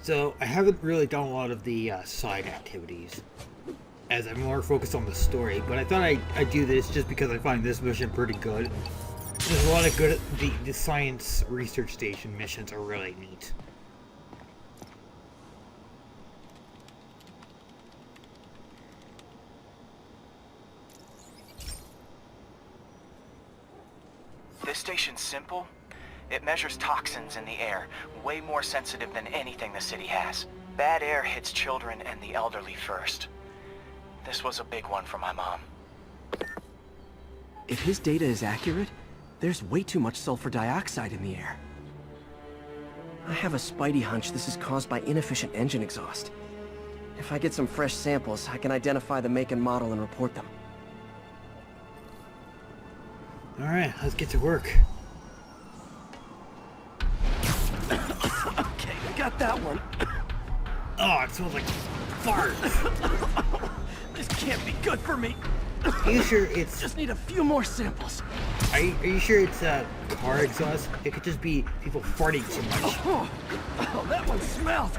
So I haven't really done a lot of the side activities, as I'm more focused on the story, but I thought I'd do this just because I find this mission pretty good. There's a lot of good, the science research station missions are really neat. This station's simple. It measures toxins in the air, way more sensitive than anything the city has. Bad air hits children and the elderly first. This was a big one for my mom. If his data is accurate, there's way too much sulfur dioxide in the air. I have a spidey hunch this is caused by inefficient engine exhaust. If I get some fresh samples, I can identify the make and model and report them. Alright, let's get to work. Okay, got that one. Oh, it smells like fart. This can't be good for me. Are you sure it's... Just need a few more samples. Are you sure it's car exhaust? It could just be people farting too much. Oh, that one smelled.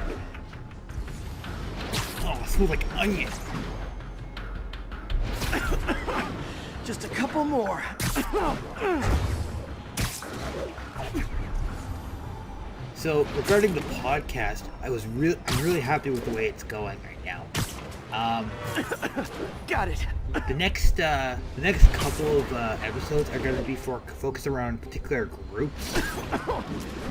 Oh, it smells like onion. Just a couple more. So regarding the podcast, I'm really happy with the way it's going right now. Got it. The next couple of episodes are going to be focused around particular groups,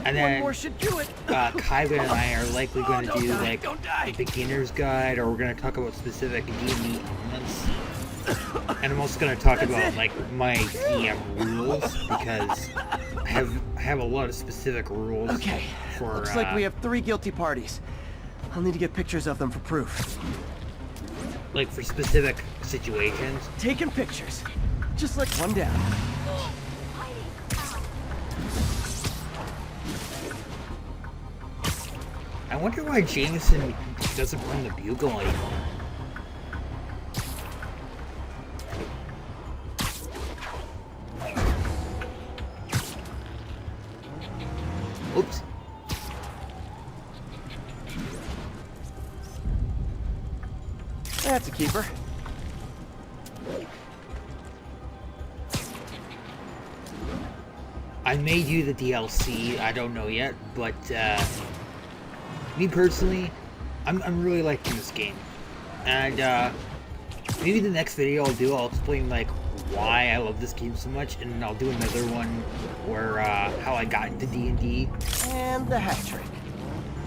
and then One more should do it. Kaiba and I are likely going to don't do die, like don't die. a beginner's guide, or we're going to talk about specific D&D elements. And I'm also going to talk about like my DM rules, because I have a lot of specific rules. Okay. For Looks like we have 3 guilty parties. I'll need to get pictures of them for proof. like for specific situations. Taking pictures. Just like one down. I wonder why Jameson doesn't run the bugle anymore. Oops. That's a keeper. I may do the DLC, I don't know yet, but me personally, I'm really liking this game. And maybe the next video I'll explain like why I love this game so much, and I'll do another one where how I got into D&D. And the hat trick.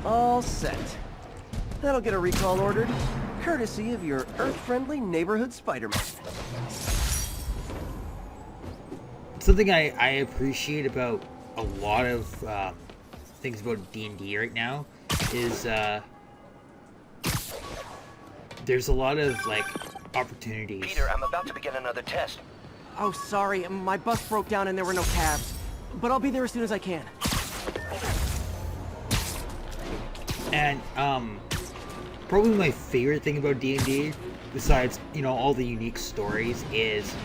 All set. That'll get a recall ordered, courtesy of your Earth-friendly neighborhood Spiderman. Something I appreciate about a lot of things about D&D right now is there's a lot of like opportunities. Peter, I'm about to begin another test. Oh, sorry, my bus broke down and there were no cabs. But I'll be there as soon as I can. And probably my favorite thing about D&D, besides, you know, all the unique stories, is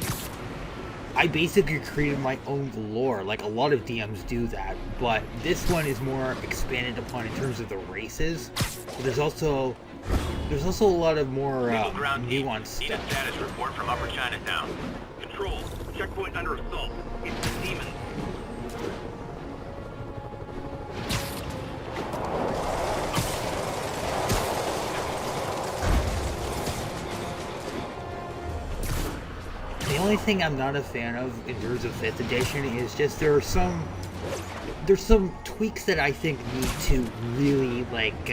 I basically created my own lore. Like a lot of DMs do that, but this one is more expanded upon in terms of the races. But there's also a lot of more nuanced Need a stuff. status report from Upper Chinatown. Control, checkpoint under assault. It's the demons. The only thing I'm not a fan of in terms of 5th edition is just there's some tweaks that I think need to really like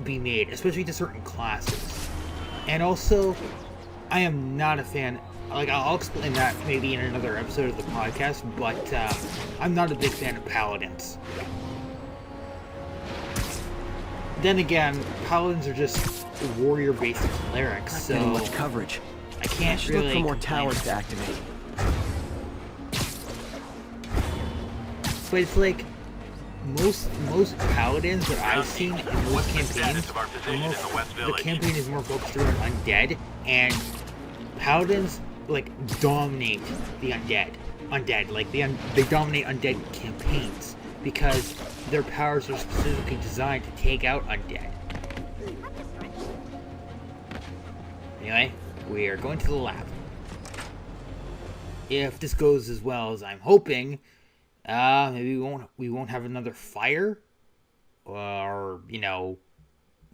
be made, especially to certain classes. And also, I am not a fan. Like I'll explain that maybe in another episode of the podcast, but I'm not a big fan of paladins. Then again, paladins are just warrior-based clerics, Not so getting much coverage. I can't Should really look for more complain. towers to activate. But it's like most paladins that I've seen in most What's the campaigns, status of our position in the West the Village? campaign is more focused around undead, and paladins like dominate the undead. Like they dominate undead campaigns because their powers are specifically designed to take out undead. Anyway, we are going to the lab. If this goes as well as I'm hoping, maybe we won't have another fire, or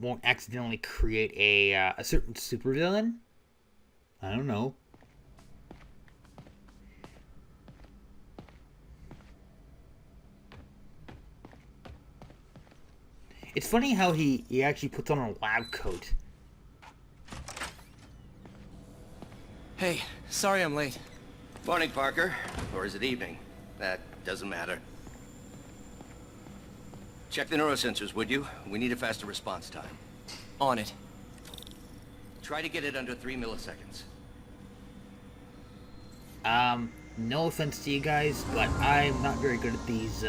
won't accidentally create a certain supervillain. I don't know. It's funny how he actually puts on a lab coat. Hey, sorry I'm late. Morning, Parker. Or is it evening? That doesn't matter. Check the neurosensors, would you? We need a faster response time. On it. Try to get it under 3 milliseconds. No offense to you guys, but I'm not very good at these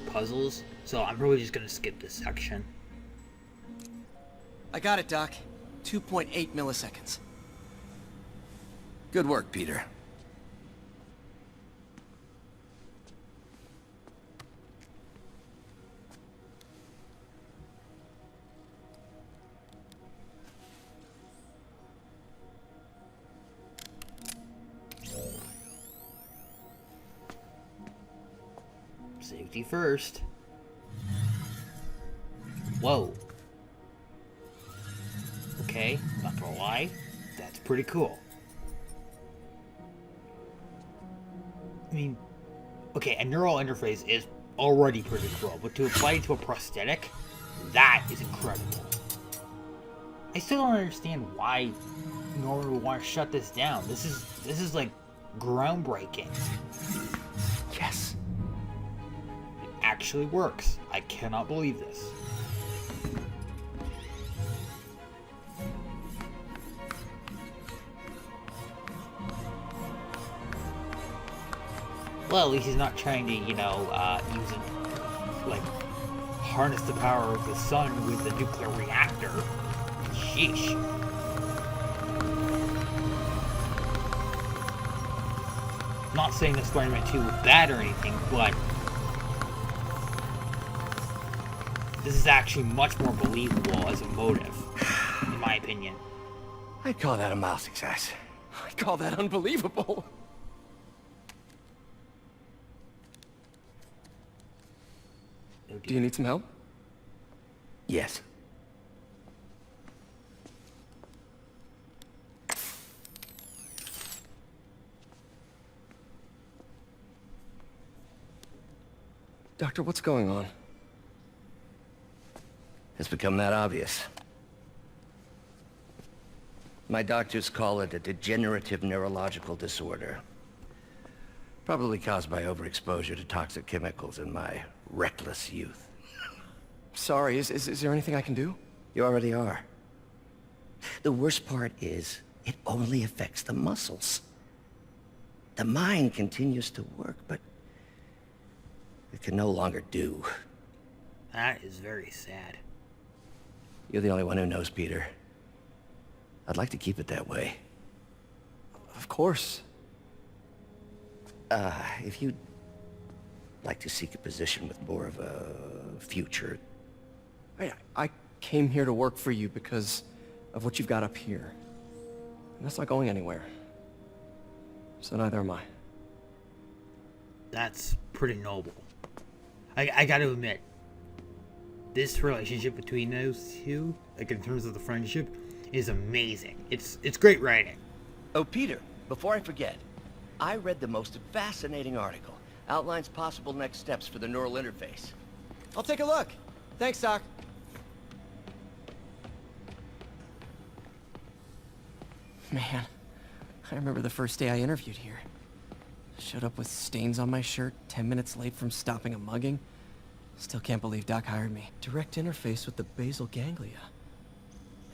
puzzles, so I'm probably just gonna skip this section. I got it, Doc. 2.8 milliseconds. Good work, Peter. Safety first. Whoa. Okay, not gonna lie, that's pretty cool. I mean, okay, a neural interface is already pretty cool, but to apply it to a prosthetic, that is incredible. I still don't understand why Norman would want to shut this down. This is like groundbreaking. Yes. It actually works. I cannot believe this. Well, at least he's not trying to, use it, like, harness the power of the sun with the nuclear reactor. Sheesh. Not saying that Spider-Man 2 was bad or anything, but this is actually much more believable as a motive, in my opinion. I'd call that a mild success. I'd call that unbelievable. Do you need some help? Yes. Doctor, what's going on? It's become that obvious. My doctors call it a degenerative neurological disorder. Probably caused by overexposure to toxic chemicals in my reckless youth. Sorry, is there anything I can do? You already are. The worst part is, it only affects the muscles. The mind continues to work, but it can no longer do. That is very sad. You're the only one who knows, Peter. I'd like to keep it that way. Of course. If you'd like to seek a position with more of a future... I came here to work for you because of what you've got up here. And that's not going anywhere. So neither am I. That's pretty noble. I gotta admit, this relationship between those two, like in terms of the friendship, is amazing. It's great writing. Oh, Peter, before I forget, I read the most fascinating article. Outlines possible next steps for the neural interface. I'll take a look. Thanks, Doc. Man, I remember the first day I interviewed here. Showed up with stains on my shirt, 10 minutes late from stopping a mugging. Still can't believe Doc hired me. Direct interface with the basal ganglia.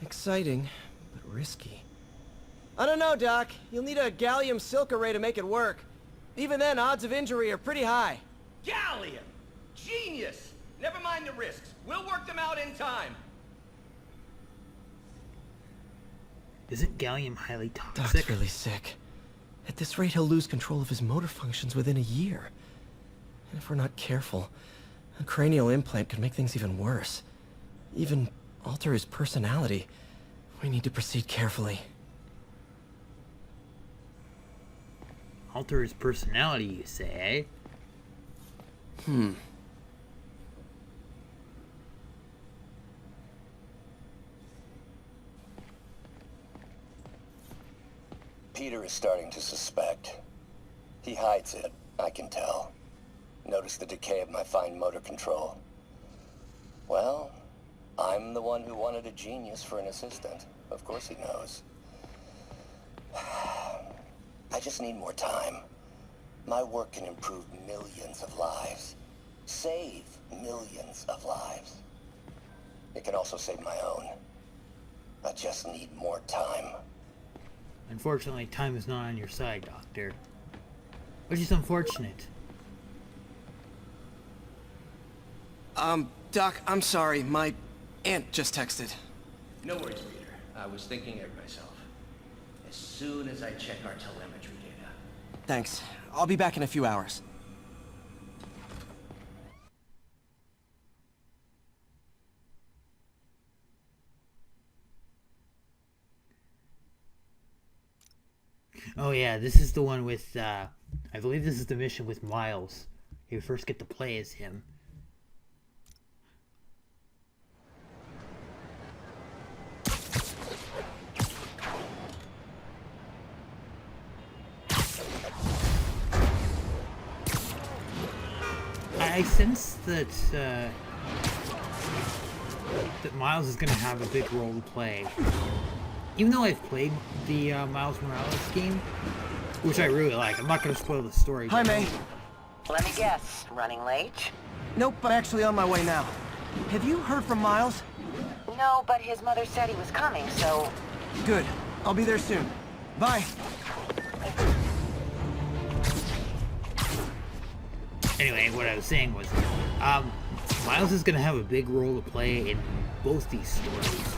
Exciting, but risky. I don't know, Doc. You'll need a gallium silk array to make it work. Even then, odds of injury are pretty high. Gallium! Genius! Never mind the risks. We'll work them out in time. Isn't gallium highly toxic? Doc's really sick. At this rate, he'll lose control of his motor functions within a year. And if we're not careful, A cranial implant could make things even worse. Even alter his personality. We need to proceed carefully. Alter his personality, you say, eh? Peter is starting to suspect. He hides it, I can tell. Notice the decay of my fine motor control. Well, I'm the one who wanted a genius for an assistant. Of course he knows. I just need more time. My work can improve millions of lives. Save millions of lives. It can also save my own. I just need more time. Unfortunately, time is not on your side, Doctor. Which is unfortunate. Doc, I'm sorry. My aunt just texted. No worries, Peter. I was thinking of myself. As soon as I check our telemetry data. Thanks. I'll be back in a few hours. Oh yeah, this is the one with, I believe this is the mission with Miles. You first get to play as him. I sense that, that Miles is going to have a big role to play. Even though I've played the Miles Morales game, which I really like. I'm not going to spoil the story. Hi, May. Let me guess, running late? Nope, I'm actually on my way now. Have you heard from Miles? No, but his mother said he was coming, so... Good. I'll be there soon. Bye. Anyway, what I was saying was, Miles is going to have a big role to play in both these stories.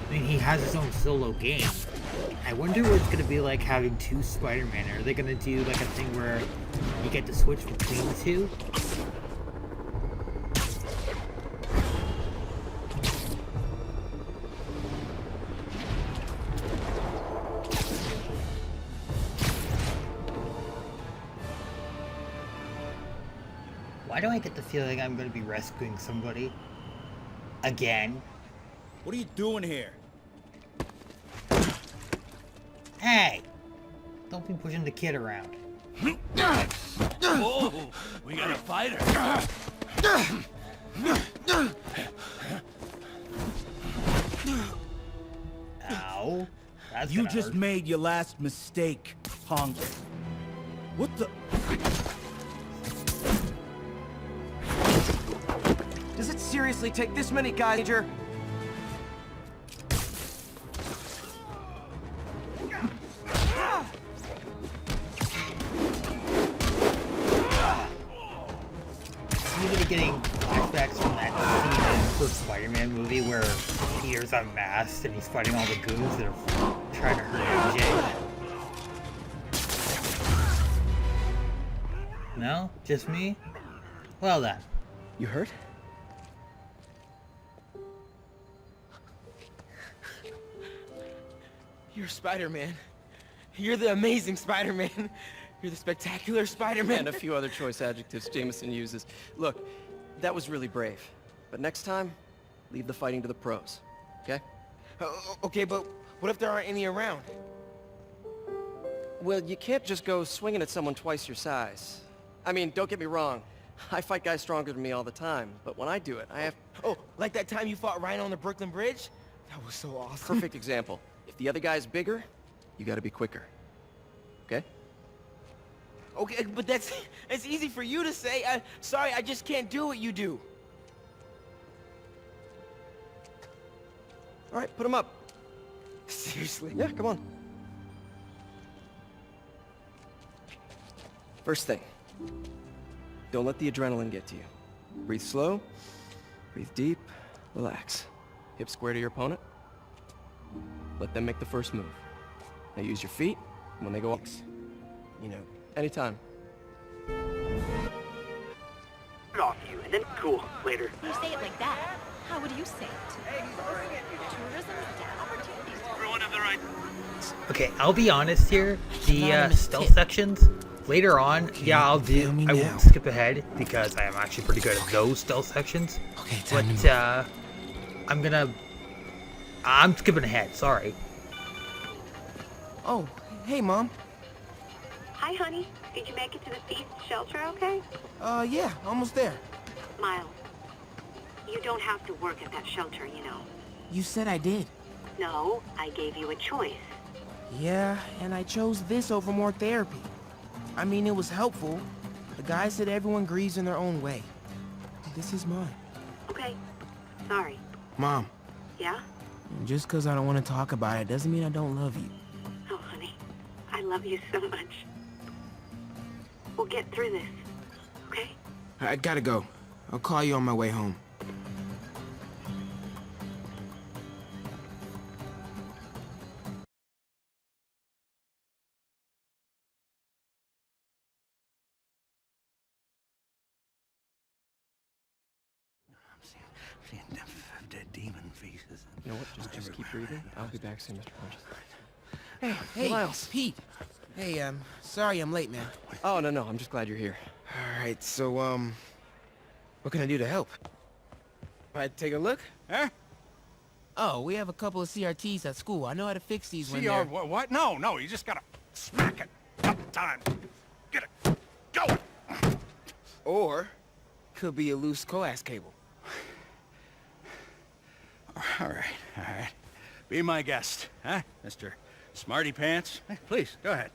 I mean, he has his own solo game. I wonder what it's going to be like having two Spider-Man. Are they going to do like a thing where you get to switch between the two? Why do I get the feeling I'm going to be rescuing somebody? Again? What are you doing here? Hey! Don't be pushing the kid around. Whoa, we got a fighter. Ow. That's You gonna just hurt. made your last mistake, punk. What the? Does it seriously take this many guys, Major? I'm even getting flashbacks from that scene in the first Spider-Man movie where Peter's unmasked and he's fighting all the goons that are trying to hurt MJ. No? Just me? Well then. You hurt? You're Spider-Man. You're the amazing Spider-Man. You're the spectacular Spider-Man. And a few other choice adjectives Jameson uses. Look, that was really brave. But next time, leave the fighting to the pros. Okay? Okay, but what if there aren't any around? Well, you can't just go swinging at someone twice your size. I mean, don't get me wrong. I fight guys stronger than me all the time, but when I do it, I have... Oh, like that time you fought Rhino on the Brooklyn Bridge? That was so awesome. Perfect example. If the other guy's bigger, you gotta be quicker. Okay? Okay, but that's easy for you to say. Sorry, I just can't do what you do. All right, put him up. Seriously? Yeah, come on. First thing, don't let the adrenaline get to you. Breathe slow, breathe deep, relax. Hip square to your opponent. Let them make the first move. Now use your feet when they go up. You know, anytime. Off you, and then Cool. Later. You say it like that. How would you say it? Tourism opportunities. Everyone have the right. Okay, I'll be honest here. The Anonymous stealth tip. sections later on, yeah, I'll do. feel me I now. won't skip ahead because I am actually pretty good at those stealth sections. Okay, time to But I'm skipping ahead. Sorry. Oh, hey, Mom. Hi, honey. Did you make it to the feast shelter okay? Yeah, almost there. Miles, you don't have to work at that shelter, you know. You said I did. No, I gave you a choice. Yeah, and I chose this over more therapy. I mean, it was helpful. The guy said everyone grieves in their own way. This is mine. Okay. Sorry. Mom, Yeah? just because I don't want to talk about it doesn't mean I don't love you. Oh, honey. I love you so much. We'll get through this. Okay? I gotta go. I'll call you on my way home. Seeing dead demon faces. You know what? Just keep breathing. I'll be back soon, Mr. Punch. Hey, Miles. Pete. Hey, sorry I'm late, man. Oh, no, I'm just glad you're here. Alright, so, what can I do to help? Alright, take a look. Huh? Oh, we have a couple of CRTs at school. I know how to fix these when CR they're... what? No, you just gotta smack it a couple times. Get it going. Or, could be a loose coax cable. All right. Be my guest, huh, Mr. Smarty Pants? Hey, please, go ahead.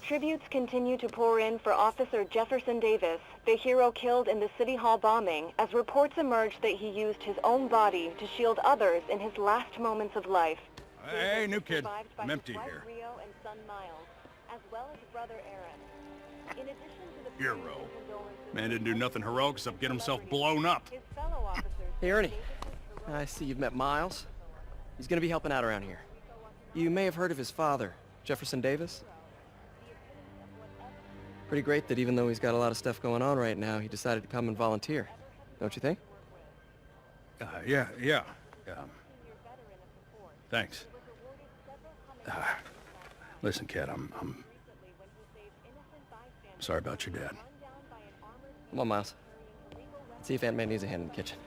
Tributes continue to pour in for Officer Jefferson Davis, the hero killed in the City Hall bombing, as reports emerge that he used his own body to shield others in his last moments of life. Hey, Davis new is kid. survived by I'm his empty wife here. Rio and son Miles, as well as brother Aaron. In addition to the Hero. prayers and condolences Man didn't do of nothing heroic except get himself celebrities, blown up. his fellow officers Hey, Ernie. Davis's heroic I see you've met Miles. He's gonna be helping out around here. You may have heard of his father, Jefferson Davis. Pretty great that even though he's got a lot of stuff going on right now, he decided to come and volunteer. Don't you think? Yeah. Thanks. Listen, kid, I'm sorry about your dad. Come on, Miles. Let's see if Aunt May needs a hand in the kitchen.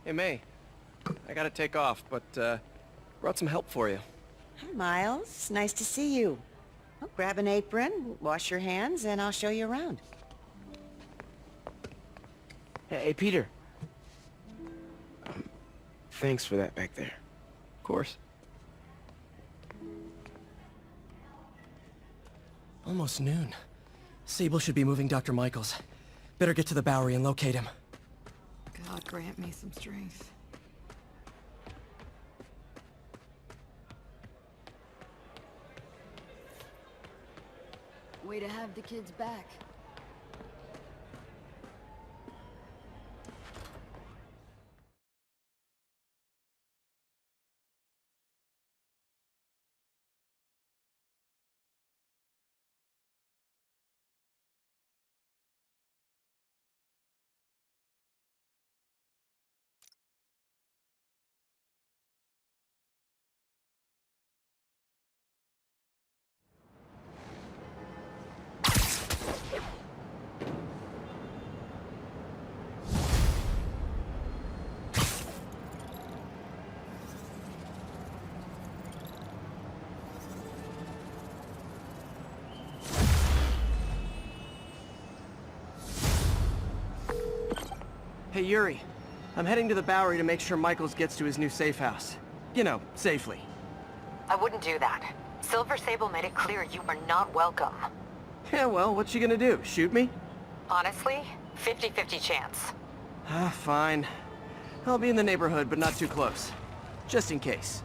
Hey, May. I gotta take off, but, brought some help for you. Hi, Miles. Nice to see you. Oh, grab an apron, wash your hands, and I'll show you around. Hey, Peter. Thanks for that back there. Of course. Almost noon. Sable should be moving Dr. Michaels. Better get to the Bowery and locate him. God grant me some strength. Way to have the kids back. Hey, Yuri. I'm heading to the Bowery to make sure Michaels gets to his new safe house. You know, safely. I wouldn't do that. Silver Sable made it clear you are not welcome. Yeah, well, what's she gonna do? Shoot me? Honestly, 50-50 chance. Ah, fine. I'll be in the neighborhood, but not too close. Just in case.